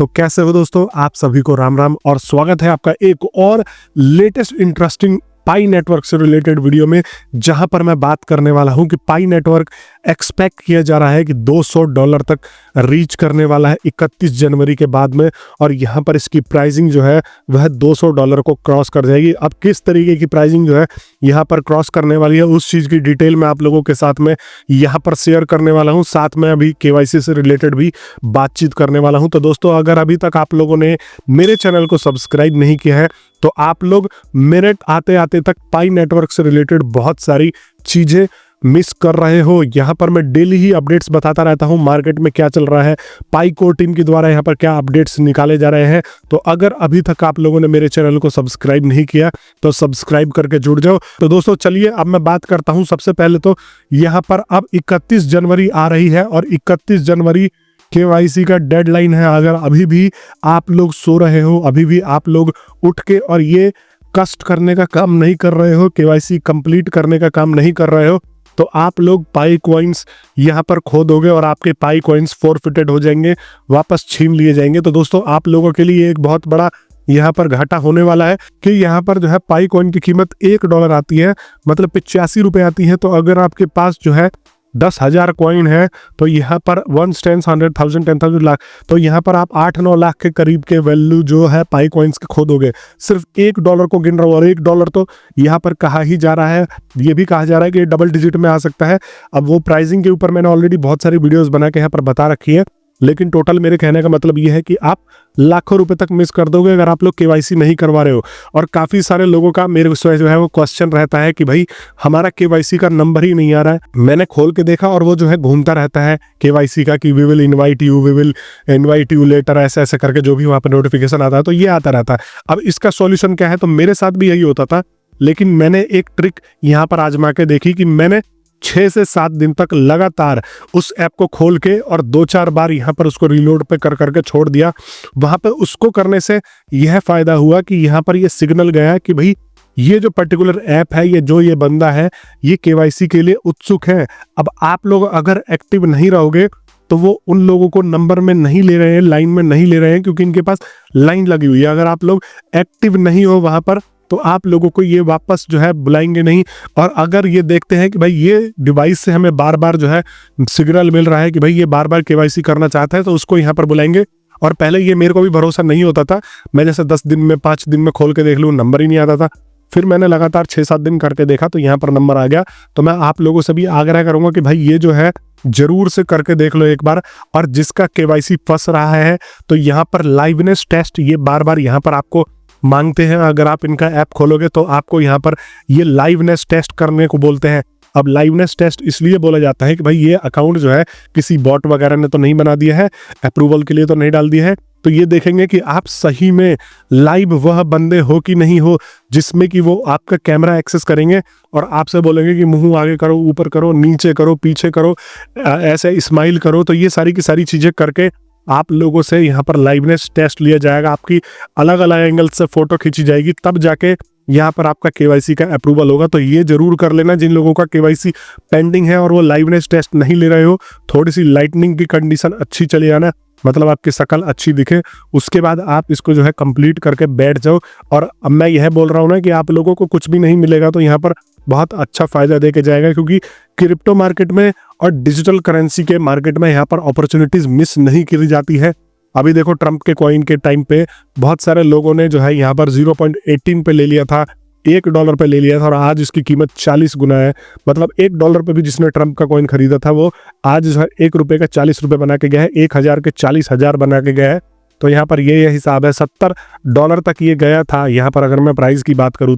तो कैसे हो दोस्तों, आप सभी को राम राम और स्वागत है आपका एक और लेटेस्ट इंटरेस्टिंग पाई नेटवर्क से रिलेटेड वीडियो में, जहां पर मैं बात करने वाला हूं कि पाई नेटवर्क एक्सपेक्ट किया जा रहा है कि $200 तक रीच करने वाला है 31 जनवरी के बाद में, और यहां पर इसकी प्राइसिंग जो है वह $200 को क्रॉस कर जाएगी। अब किस तरीके की प्राइसिंग जो है यहां पर क्रॉस करने वाली है, उस चीज़ की डिटेल मैं आप लोगों के साथ में यहां पर शेयर करने वाला हूं। साथ में अभी केवाईसी से रिलेटेड भी बातचीत करने वाला हूं। तो दोस्तों, अगर अभी तक आप लोगों ने मेरे चैनल को सब्सक्राइब नहीं किया है तो आप लोग मेरे आते आते तक पाई नेटवर्क से रिलेटेड बहुत सारी चीज़ें मिस कर रहे हो। यहाँ पर मैं डेली ही अपडेट्स बताता रहता हूँ, मार्केट में क्या चल रहा है, पाई कोर टीम के द्वारा यहाँ पर क्या अपडेट्स निकाले जा रहे हैं। तो अगर अभी तक आप लोगों ने मेरे चैनल को सब्सक्राइब नहीं किया तो सब्सक्राइब करके जुड़ जाओ। तो दोस्तों चलिए अब मैं बात करता हूँ। सबसे पहले तो यहाँ पर अब 31 जनवरी आ रही है और 31 जनवरी केवाईसी का डेडलाइन है। अगर अभी भी आप लोग सो रहे हो, अभी भी आप लोग उठ के और ये कष्ट करने का काम नहीं कर रहे हो, केवाईसी कंप्लीट करने का काम नहीं कर रहे हो, तो आप लोग पाई कॉइन्स यहाँ पर खो दोगे और आपके पाई कॉइन्स फॉरफिटेड हो जाएंगे, वापस छीन लिए जाएंगे। तो दोस्तों आप लोगों के लिए एक बहुत बड़ा यहाँ पर घाटा होने वाला है कि यहाँ पर जो है पाई कॉइन की कीमत $1 आती है, मतलब 85 रुपये आती है। तो अगर आपके पास जो है 10,000 कॉइन है तो यहाँ पर 1 10 100,000 10,000 लाख, तो यहाँ पर आप 8-9 लाख के करीब के वैल्यू जो है पाई कॉइन्स के खो दोगे। सिर्फ $1 को गिन रहा हूँ, और $1 तो यहाँ पर कहा ही जा रहा है, ये भी कहा जा रहा है कि डबल डिजिट में आ सकता है। अब वो प्राइसिंग के ऊपर मैंने ऑलरेडी बहुत सारी वीडियोस बना के यहाँ पर बता रखी है, लेकिन टोटल मेरे कहने का मतलब ये है कि आप लाखों रुपए तक मिस कर दोगे अगर आप लोग केवाईसी नहीं करवा रहे हो। और काफ़ी सारे लोगों का मेरे से जो है वो क्वेश्चन रहता है कि भाई हमारा केवाईसी का नंबर ही नहीं आ रहा है। मैंने खोल के देखा और वो जो है घूमता रहता है केवाईसी का कि we will invite you letter, ऐसे ऐसे करके जो भी वहाँ पर नोटिफिकेशन आता है तो ये आता रहता है। अब इसका सॉल्यूशन क्या है, तो मेरे साथ भी यही होता था, लेकिन मैंने एक ट्रिक यहाँ पर आजमा के देखी कि मैंने 6 से 7 दिन तक लगातार उस ऐप को खोल के और 2-4 बार यहाँ पर उसको रीलोड पे कर करके छोड़ दिया। वहाँ पे उसको करने से यह फायदा हुआ कि यहाँ पर ये सिग्नल गया कि भाई ये जो पर्टिकुलर ऐप है, ये बंदा है, ये केवाईसी के लिए उत्सुक है। अब आप लोग अगर एक्टिव नहीं रहोगे तो वो उन लोगों को नंबर में नहीं ले रहे हैं, लाइन में नहीं ले रहे हैं, क्योंकि इनके पास लाइन लगी हुई है। अगर आप लोग एक्टिव नहीं हो वहाँ पर तो आप लोगों को ये वापस जो है बुलाएंगे नहीं। और अगर ये देखते हैं कि भाई ये डिवाइस से हमें बार बार जो है सिग्नल मिल रहा है कि भाई ये बार बार केवाईसी करना चाहता है, तो उसको यहाँ पर बुलाएंगे। और पहले ये मेरे को भी भरोसा नहीं होता था, मैं जैसे 10 दिन में 5 दिन में खोल के देख लूँ, नंबर ही नहीं आता था। फिर मैंने लगातार 6-7 दिन करके देखा तो यहाँ पर नंबर आ गया। तो मैं आप लोगों से भी आग्रह करूंगा कि भाई ये जो है जरूर से करके देख लो एक बार। और जिसका केवाईसी फंस रहा है तो यहाँ पर लाइवनेस टेस्ट ये बार बार यहाँ पर आपको मांगते हैं। अगर आप इनका ऐप खोलोगे तो आपको यहाँ पर ये लाइवनेस टेस्ट करने को बोलते हैं। अब लाइवनेस टेस्ट इसलिए बोला जाता है कि भाई ये अकाउंट जो है किसी बॉट वगैरह ने तो नहीं बना दिया है, अप्रूवल के लिए तो नहीं डाल दिया है। तो ये देखेंगे कि आप सही में लाइव वह बंदे हो कि नहीं हो, जिसमें कि वो आपका कैमरा एक्सेस करेंगे और आपसे बोलेंगे कि मुंह आगे करो, ऊपर करो, नीचे करो, पीछे करो, ऐसे स्माइल करो। तो ये सारी की सारी चीज़ें करके आप लोगों से यहाँ पर लाइवनेस टेस्ट लिया जाएगा, आपकी अलग अलग एंगल से फोटो खींची जाएगी, तब जाके यहाँ पर आपका केवाईसी का अप्रूवल होगा। तो ये जरूर कर लेना जिन लोगों का केवाईसी पेंडिंग है और वो लाइवनेस टेस्ट नहीं ले रहे हो। थोड़ी सी लाइटनिंग की कंडीशन अच्छी चली आना, मतलब आपकी शक्ल अच्छी दिखे, उसके बाद आप इसको जो है कंप्लीट करके बैठ जाओ। और अब मैं यह बोल रहा हूँ ना कि आप लोगों को कुछ भी नहीं मिलेगा तो यहाँ पर बहुत अच्छा फायदा दे के जाएगा, क्योंकि क्रिप्टो मार्केट में और डिजिटल करेंसी के मार्केट में यहाँ पर अपॉर्चुनिटीज मिस नहीं की जाती है। अभी देखो ट्रंप के कॉइन के टाइम पे बहुत सारे लोगों ने जो है यहाँ पर 0.18 पे ले लिया था, $1 पे ले लिया था, और आज इसकी कीमत 40 गुना है। मतलब $1 पे भी जिसने ट्रंप का कॉइन खरीदा था वो आज जो है ₹1 का 40 रुपये बना के गया है, 1000 के 40,000 बना के गया है। तो यहाँ पर ये हिसाब है, $70 तक ये गया था यहाँ पर, अगर मैं प्राइस की बात करूँ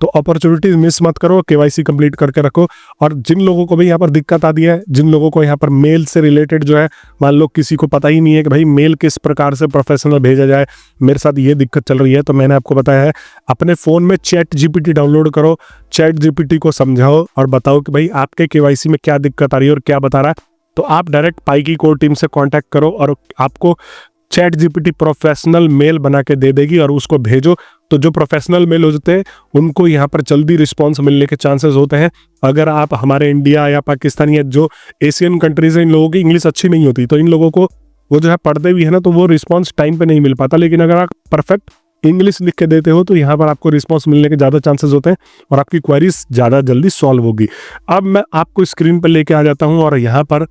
तो अपॉर्चुनिटीज मिस मत करो, केवाईसी कंप्लीट करके रखो। और जिन लोगों को भी यहाँ पर दिक्कत आती है, जिन लोगों को यहाँ पर मेल से रिलेटेड जो है, मान लो किसी को पता ही नहीं है कि भाई मेल किस प्रकार से प्रोफेशनल भेजा जाए, मेरे साथ ये दिक्कत चल रही है, तो मैंने आपको बताया है अपने फ़ोन में चैट जीपीटी डाउनलोड करो, चैट जीपीटी को समझाओ और बताओ कि भाई आपके केवाईसी में क्या दिक्कत आ रही है और क्या बता रहा है। तो आप डायरेक्ट पाई की कोर टीम से कॉन्टैक्ट करो और आपको चैट जीपीटी प्रोफेशनल मेल बना के दे देगी और उसको भेजो। तो जो प्रोफेशनल मेल होते हैं उनको यहाँ पर जल्दी रिस्पांस मिलने के चांसेस होते हैं। अगर आप हमारे इंडिया या पाकिस्तान या जो एशियन कंट्रीज हैं, इन लोगों की इंग्लिश अच्छी नहीं होती, तो इन लोगों को वो जो है पढ़ते भी है ना तो वो रिस्पॉन्स टाइम पे नहीं मिल पाता। लेकिन अगर आप परफेक्ट इंग्लिश लिख के देते हो तो यहाँ पर आपको रिस्पॉन्स मिलने के ज़्यादा चांसेस होते हैं और आपकी क्वेरीज ज़्यादा जल्दी सॉल्व होगी। अब मैं आपको स्क्रीन पर लेके आ जाता हूँ और यहाँ पर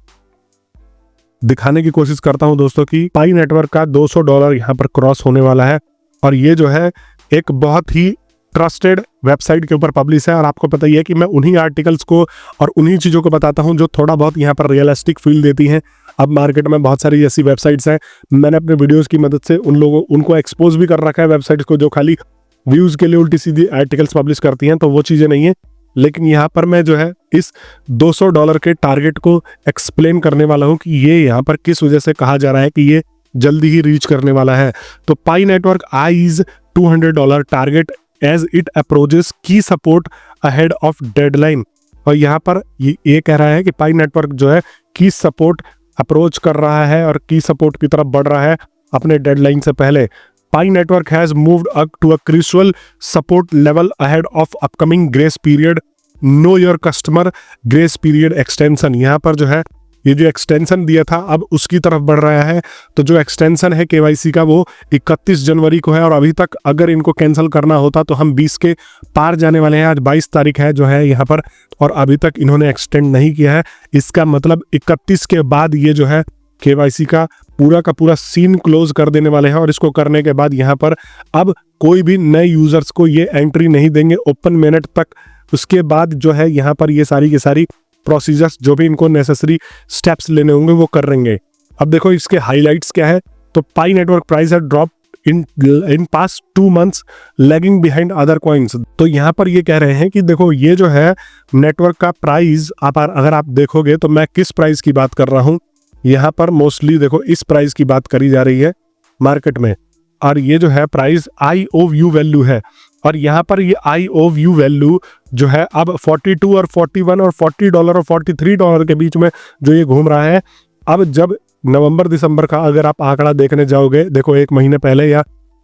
दिखाने की कोशिश करता हूं दोस्तों कि पाई नेटवर्क का $200 यहाँ पर क्रॉस होने वाला है और ये जो है एक बहुत ही ट्रस्टेड वेबसाइट के ऊपर पब्लिश है। और आपको पता ही है कि मैं उन्हीं आर्टिकल्स को और उन्हीं चीज़ों को बताता हूं जो थोड़ा बहुत यहाँ पर रियलिस्टिक फील देती हैं। अब मार्केट में बहुत सारी ऐसी वेबसाइट्स हैं, मैंने अपने वीडियोस की मदद से उनको एक्सपोज भी कर रखा है वेबसाइट्स को जो खाली व्यूज़ के लिए उल्टी सीधी आर्टिकल्स पब्लिश करती हैं, तो वो चीज़ें नहीं है। लेकिन यहाँ पर मैं जो है इस $200 के टारगेट को एक्सप्लेन करने वाला हूँ कि ये यहाँ पर किस वजह से कहा जा रहा है कि ये जल्दी ही रीच करने वाला है। तो Pi network eyes $200 target as it approaches key support ahead of deadline. और यहाँ पर ये कह रहा है कि पाई नेटवर्क जो है की सपोर्ट अप्रोच कर रहा है और की सपोर्ट की तरफ बढ़ रहा है अपने डेडलाइन से पहले। Pi network has moved up to a crucial support level ahead of upcoming grace period. Know your customer grace period extension। यहाँ पर जो है ये जो एक्सटेंशन दिया था अब उसकी तरफ बढ़ रहा है। तो जो एक्सटेंशन है KYC का वो 31 जनवरी को है और अभी तक अगर इनको कैंसिल करना होता तो हम 20 के पार जाने वाले हैं। आज 22 तारीख है जो है यहाँ पर और अभी तक इन्होंने एक्सटेंड नहीं किया है। इसका मतलब 31 के बाद ये जो है KYC का पूरा सीन क्लोज कर देने वाले हैं। और इसको करने के बाद यहाँ पर अब कोई भी नए यूजर्स को ये एंट्री नहीं देंगे ओपन मिनट तक। उसके बाद जो है यहाँ पर ये सारी की सारी प्रोसीजर्स जो भी इनको नेसेसरी स्टेप्स लेने होंगे वो कर लेंगे। अब देखो इसके हाईलाइट्स क्या है। तो पाई नेटवर्क प्राइस है drop in past 2 months lagging behind other coins. तो यहाँ पर ये कह रहे हैं कि देखो ये जो है नेटवर्क का प्राइस अगर आप देखोगे तो मैं किस प्राइस की बात कर रहा हूँ, यहाँ पर मोस्टली देखो इस प्राइस की बात करी जा रही है मार्केट में। और ये जो है प्राइस IOV वैल्यू है और यहाँ पर ये IOV वैल्यू जो है अब 42 और 41 और $40 और $43 के बीच में जो ये घूम रहा है। अब जब नवंबर दिसंबर का अगर आप आंकड़ा देखने जाओगे, देखो 1 महीने पहले या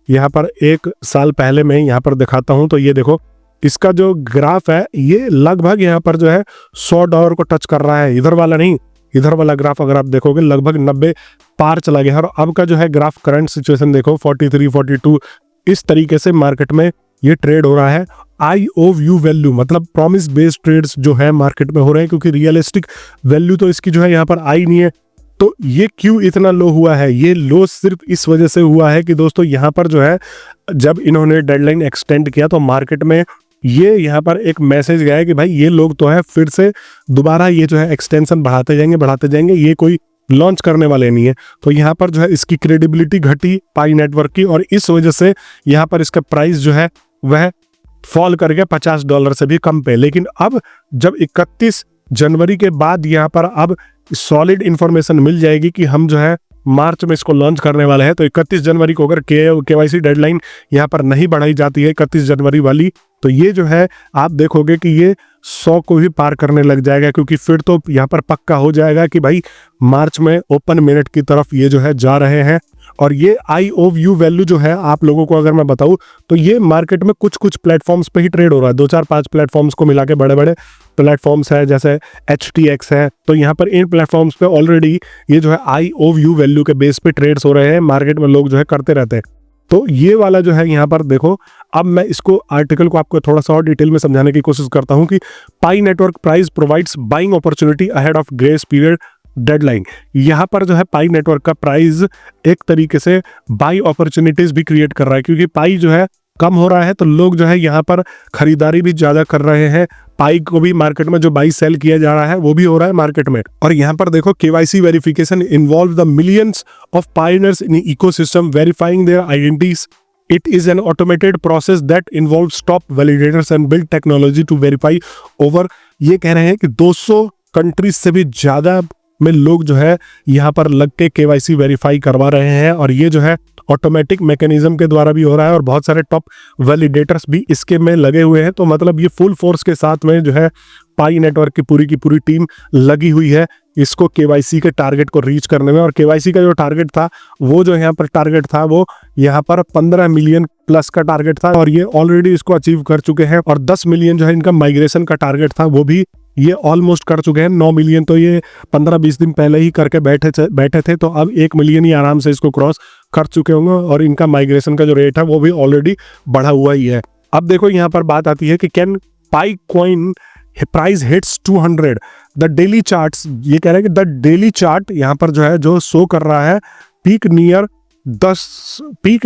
यहाँ पर 1 साल पहले मैं यहाँ पर दिखाता हूँ, तो ये देखो इसका जो ग्राफ है ये लगभग यहाँ पर जो है $100 को टच कर रहा है। इधर वाला नहीं, इधर वाला ग्राफ अगर आप देखोगे लगभग 90 पार चला गया। और अब का जो है ग्राफ करंट सिचुएशन देखो 43, 42 इस तरीके से मार्केट में ये ट्रेड हो रहा है। IOV वैल्यू मतलब प्रॉमिस बेस्ड ट्रेड्स जो है मार्केट में हो रहे हैं, क्योंकि रियलिस्टिक वैल्यू तो इसकी जो है यहाँ पर आई नहीं है। तो ये क्यों इतना लो हुआ है? ये लो सिर्फ इस वजह से हुआ है कि दोस्तों यहाँ पर जो है जब इन्होंने डेडलाइन एक्सटेंड किया तो मार्केट में ये यहाँ पर एक मैसेज गया है कि भाई ये लोग तो है फिर से दोबारा ये जो है एक्सटेंशन बढ़ाते जाएंगे, ये कोई लॉन्च करने वाले नहीं है। तो यहाँ पर जो है इसकी क्रेडिबिलिटी घटी पाई नेटवर्क की और इस वजह से यहाँ पर इसका प्राइस जो है वह फॉल कर गया $50 से भी कम पे। लेकिन अब जब 31 जनवरी के बाद यहाँ पर अब सॉलिड इंफॉर्मेशन मिल जाएगी कि हम जो है मार्च में इसको लॉन्च करने वाले हैं, तो 31 जनवरी को अगर KYC डेडलाइन यहाँ पर नहीं बढ़ाई जाती है 31 जनवरी वाली, तो ये जो है आप देखोगे कि ये 100 को भी पार करने लग जाएगा। क्योंकि फिर तो यहाँ पर पक्का हो जाएगा कि भाई मार्च में ओपन मिनट की तरफ ये जो है जा रहे हैं। और ये IOV वैल्यू जो है आप लोगों को अगर मैं बताऊं तो ये मार्केट में कुछ प्लेटफॉर्म्स पे ही ट्रेड हो रहा है। 2-4-5 प्लेटफॉर्म्स को मिला के बड़े प्लेटफॉर्म्स है जैसे HTX है। तो यहाँ पर इन प्लेटफॉर्म्स पे ऑलरेडी ये जो है IOV वैल्यू के बेस पे ट्रेड्स हो रहे हैं, मार्केट में लोग जो है करते रहते हैं। तो ये वाला जो है यहाँ पर देखो, अब मैं इसको आर्टिकल को आपको थोड़ा सा और डिटेल में समझाने की कोशिश करता हूँ कि Pi network price provides buying opportunity ahead of grace period deadline. यहाँ पर जो है पाई नेटवर्क का प्राइस एक तरीके से बाई अपॉर्चुनिटीज भी क्रिएट कर रहा है, क्योंकि पाई जो है कम हो रहा है तो लोग जो है यहाँ पर खरीदारी भी ज्यादा कर रहे हैं। पाई को भी मार्केट में जो बाई सेल किया जा रहा है वो भी हो रहा है मार्केट में। और यहाँ पर देखो KYC verification involve the millions of pioneers in ecosystem verifying their identities. It is an automated process that involves top validators and build technology to verify over। ये कह रहे हैं कि 200 कंट्रीज से भी ज्यादा में लोग जो है यहाँ पर लग के KYC वेरीफाई करवा रहे हैं और ये जो है ऑटोमेटिक मैकेनिज्म के द्वारा भी हो रहा है और बहुत सारे टॉप वैलिडेटर्स भी इसके में लगे हुए हैं। तो मतलब ये फुल फोर्स के साथ में जो है पाई नेटवर्क की पूरी टीम लगी हुई है इसको KYC के टारगेट को रीच करने में। और KYC का जो टारगेट था वो जो यहाँ पर टारगेट था वो यहाँ पर 15 मिलियन प्लस का टारगेट था और ये ऑलरेडी इसको अचीव कर चुके हैं। और 10 मिलियन जो है इनका माइग्रेशन का टारगेट था वो भी ये ऑलमोस्ट कर चुके हैं 9 मिलियन। तो ये 15-20 दिन पहले ही करके बैठे थे, तो अब 1 मिलियन ही आराम से इसको क्रॉस कर चुके होंगे और इनका माइग्रेशन का जो रेट है वो भी ऑलरेडी बढ़ा हुआ ही है। अब देखो यहाँ पर बात आती है कि can pi coin price hits 200 the daily charts. ये कह रहे हैं कि द डेली चार्ट यहाँ पर जो है जो शो कर रहा है पीक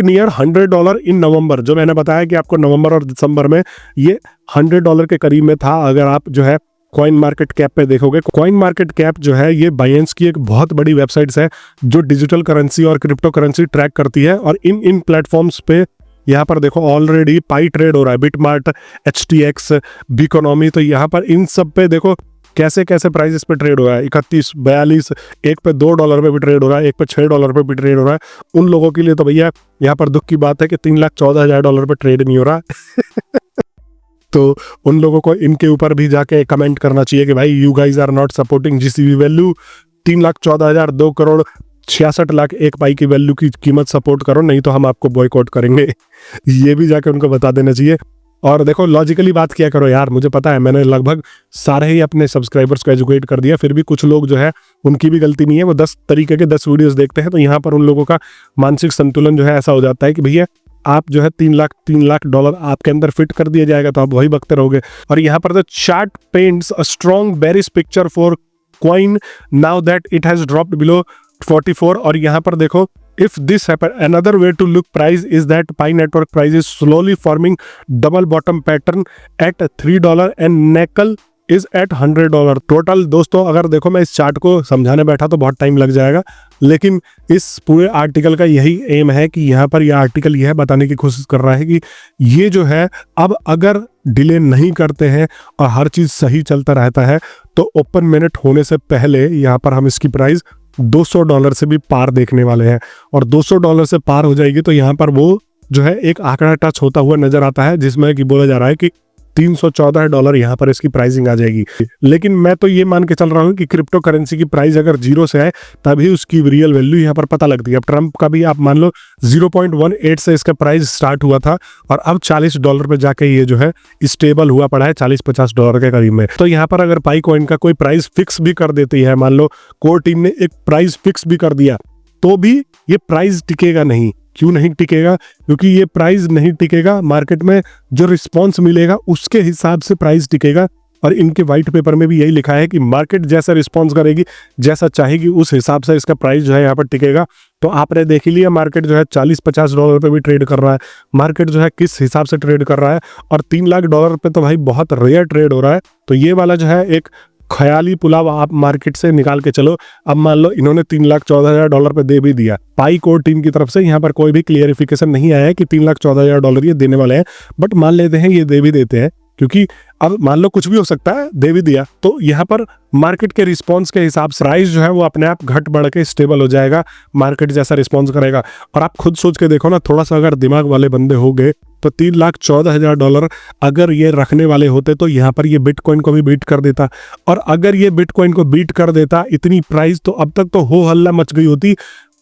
नियर $100 इन नवंबर। जो मैंने बताया कि आपको नवंबर और दिसंबर में ये $100 के करीब में था। अगर आप जो है कॉइन मार्केट कैप पे देखोगे, कॉइन मार्केट कैप जो है ये बायनेंस की एक बहुत बड़ी वेबसाइट्स है जो डिजिटल करेंसी और क्रिप्टो करेंसी ट्रैक करती है। और इन प्लेटफॉर्म्स पे यहाँ पर देखो ऑलरेडी पाई ट्रेड हो रहा है, बिटमार्ट, HTX, बिकोनॉमी। तो यहाँ पर इन सब पे देखो कैसे कैसे प्राइसेस पे ट्रेड हो रहा है। 31, 42, एक पे $2 पे भी ट्रेड हो रहा है, एक पे $6 पे भी ट्रेड हो रहा है। उन लोगों के लिए तो भैया यहाँ पर दुख की बात है कि $3,14,000 पे ट्रेड नहीं हो रहा तो उन लोगों को इनके ऊपर भी जाके कमेंट करना चाहिए कि भाई you guys are not supporting GCB value. 3,14,000, 2 crore 66 lakh एक पाई की वैल्यू की कीमत सपोर्ट करो, नहीं तो हम आपको बॉयकॉट करेंगे। ये भी जाके उनको बता देना चाहिए। और देखो लॉजिकली बात किया करो यार। मुझे पता है मैंने लगभग सारे ही अपने सब्सक्राइबर्स को एजुकेट कर दिया, फिर भी कुछ लोग जो है उनकी भी गलती नहीं है। वो 10 तरीके के 10 वीडियोस देखते हैं, तो यहाँ पर उन लोगों का मानसिक संतुलन जो है ऐसा हो जाता है कि भैया आप जो है $3 लाख आपके अंदर फिट कर दिया जाएगा तो आप वही बकते रहोगे। और यहाँ पर the chart paints a strong bearish picture for coin now that it has dropped below 44। और यहाँ पर देखो if this happen, another way to look price is that Pi network price is slowly forming double bottom pattern at $3 and Nickel is at $100 total. दोस्तों अगर देखो मैं इस chart को समझाने बैठा तो बहुत टाइम लग जाएगा, लेकिन इस पूरे आर्टिकल का यही एम है कि यहाँ पर यह आर्टिकल यह बताने की कोशिश कर रहा है कि ये जो है अब अगर डिले नहीं करते हैं और हर चीज़ सही चलता रहता है तो ओपन मिनट होने से पहले यहाँ पर हम इसकी प्राइस $200 से भी पार देखने वाले हैं। और $200 से पार हो जाएगी तो यहाँ पर वो जो है एक आंकड़ा टच होता हुआ नजर आता है जिसमें कि बोला जा रहा है कि $314 यहाँ पर इसकी प्राइसिंग आ जाएगी। लेकिन मैं तो ये मान के चल रहा हूँ कि क्रिप्टो करेंसी की प्राइस अगर 0 से आए तभी उसकी रियल वैल्यू यहाँ पर पता लगती है। अब ट्रम्प का भी आप मान लो 0.18 से इसका प्राइस स्टार्ट हुआ था और अब $40 पे जाके ये जो है स्टेबल हुआ पड़ा है $40-50 के करीब में। तो यहाँ पर अगर पाई कॉइन का कोई प्राइस फिक्स भी कर देती है, मान लो कोर टीम ने एक प्राइस फिक्स भी कर दिया, तो भी ये प्राइस टिकेगा नहीं। क्यों नहीं टिकेगा? क्योंकि ये प्राइस नहीं टिकेगा, मार्केट में जो रिस्पॉन्स मिलेगा उसके हिसाब से प्राइस टिकेगा। और इनके वाइट पेपर में भी यही लिखा है कि मार्केट जैसा रिस्पॉन्स करेगी, जैसा चाहेगी, उस हिसाब से इसका प्राइस जो है यहाँ पर टिकेगा। तो आपने देख ही लिया मार्केट जो है $40-50 पे भी ट्रेड कर रहा है। मार्केट जो है किस हिसाब से ट्रेड कर रहा है, और $3 लाख पे तो भाई बहुत रेयर ट्रेड हो रहा है। तो ये वाला जो है एक ख्याली पुलाव आप मार्केट से निकाल के चलो। अब मान लो इन्होंने $3,14,000 पे दे भी दिया, पाई कोर टीम की तरफ से यहाँ पर कोई भी क्लियरिफिकेशन नहीं आया है कि $3,14,000 ये देने वाले हैं, बट मान लेते हैं ये दे भी देते हैं, क्योंकि अब मान लो कुछ भी हो सकता है, दे भी दिया तो यहाँ पर मार्केट के रिस्पांस के हिसाब से प्राइस जो है वो अपने आप घट बढ़ के स्टेबल हो जाएगा, मार्केट जैसा रिस्पांस करेगा। और आप खुद सोच के देखो ना, थोड़ा सा अगर दिमाग वाले बंदे हो गए तो $3,14,000 अगर ये रखने वाले होते तो यहाँ पर ये बिटकॉइन को भी बीट कर देता। और अगर ये बिटकॉइन को बीट कर देता इतनी प्राइस, तो अब तक तो हो हल्ला मच गई होती।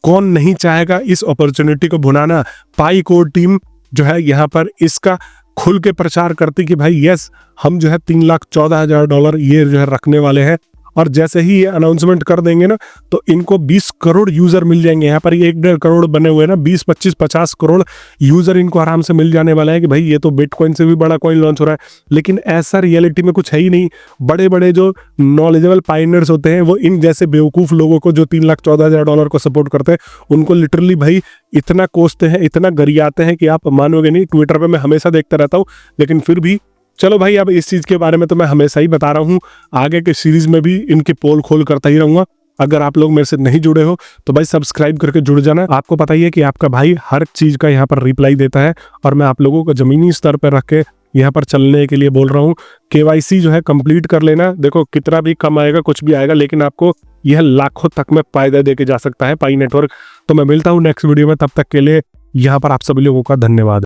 कौन नहीं चाहेगा इस अपॉर्चुनिटी को भुनाना? पाई कोर टीम जो है यहाँ पर इसका खुल के प्रचार करती कि भाई यस, हम जो है $3,14,000 ये जो है रखने वाले हैं। और जैसे ही ये अनाउंसमेंट कर देंगे ना, तो इनको 20 करोड़ यूजर मिल जाएंगे। यहाँ पर ये 1.5 करोड़ बने हुए ना, 20, 25, 50 करोड़ यूजर इनको आराम से मिल जाने वाला है कि भाई ये तो बिटकॉइन से भी बड़ा कॉइन लॉन्च हो रहा है। लेकिन ऐसा रियलिटी में कुछ है ही नहीं। बड़े बड़े जो नॉलेजेबल पायनियर्स होते हैं वो इन जैसे बेवकूफ़ लोगों को जो $3,14,000 को सपोर्ट करते हैं, उनको लिटरली भाई इतना कोसते हैं, इतना गरियाते हैं कि आप मानोगे नहीं। ट्विटर पर मैं हमेशा देखता रहता हूँ, लेकिन फिर भी चलो भाई, अब इस चीज़ के बारे में तो मैं हमेशा ही बता रहा हूँ। आगे के सीरीज़ में भी इनकी पोल खोल करता ही रहूँगा। अगर आप लोग मेरे से नहीं जुड़े हो तो भाई सब्सक्राइब करके जुड़ जाना। आपको पता ही है कि आपका भाई हर चीज़ का यहाँ पर रिप्लाई देता है, और मैं आप लोगों को ज़मीनी स्तर पर रख के यहाँ पर चलने के लिए बोल रहा हूँ। KYC जो है कंप्लीट कर लेना। देखो कितना भी कम आएगा, कुछ भी आएगा, लेकिन आपको यह लाखों तक में फायदा दे के जा सकता है पाई नेटवर्क। तो मैं मिलता हूँ नेक्स्ट वीडियो में, तब तक के लिए यहाँ पर आप सभी लोगों का धन्यवाद।